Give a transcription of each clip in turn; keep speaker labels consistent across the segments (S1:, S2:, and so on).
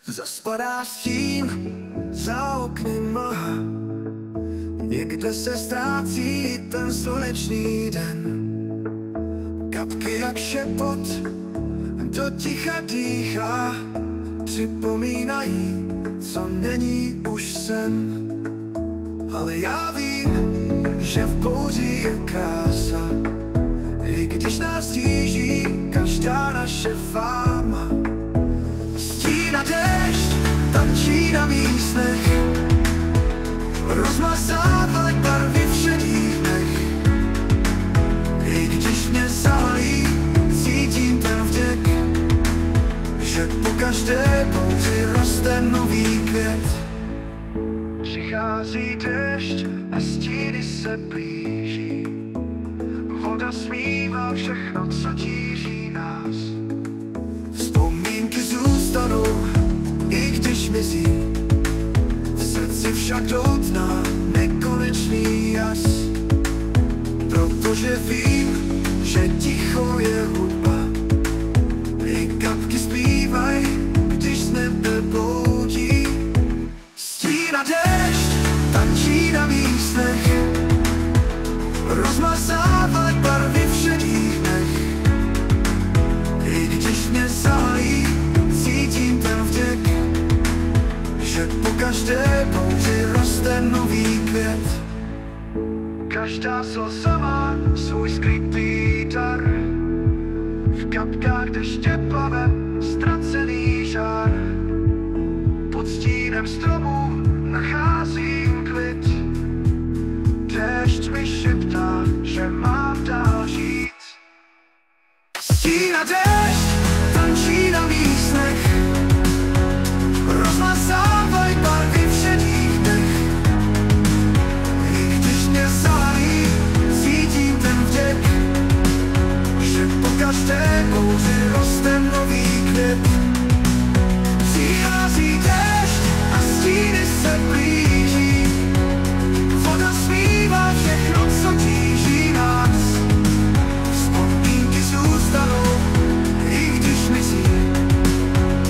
S1: Zaspadá stín, za okny mlha, někde se ztrácí ten slunečný den. Kapky jak šepot do ticha dýchá, připomínají, co není už sen. Ale já vím, že v bouři je krása, i když nás tíží každá naše fáma. Stín a déšť tančí na mých snech, rozmazávají barvy v šedých dnech. I když mě zahalí, cítím ten vděk, že po každé bouři roste nový květ. Přichází déšť a stíny se blíží, voda smívá všechno, co tíží nás. Vzpomínky zůstanou, i když mizí, v srdci však doutná nekonečný jas. Protože vím, že ticho je hudba, i kapky zpívaj, když z nebe bloudí. Stín a déšť tančí na mých snech, rozmazávají barvy v šedých dnech. I když mě zahalí, cítím ten vděk, že po každé bouři roste nový květ. Každá slza má svůj skrytý dar, v kapkách deště plave ztracený žár. Pod stínem stromů nacházím klid, déšť mi šeptá, že mám dál žít. Stín a déšť tančí na mých snech, rozmazávají barvy v šedých dnech. I když mě zahalí, cítím ten vděk, že po každé bouři roste nový květ. Přichází déšť a stíny se blíží, voda smívá všechno, co tíží nás. Vzpomínky zůstanou, i když mizí,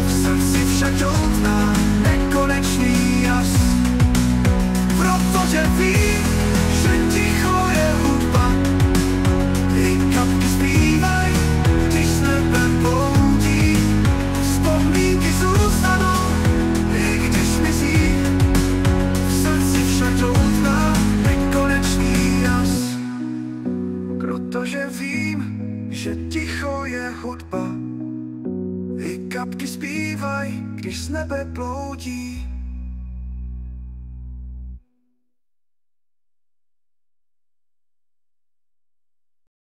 S1: v srdci však doutná nekonečný jas. Protože vím, že ticho je hudba, i kapky zpívaj, když z nebe bloudí. Vzpomínky zůstanou, i když mizí, v srdci však doutná nekonečný jas. Protože vím, že ticho je hudba, i kapky zpívaj, když z nebe bloudí.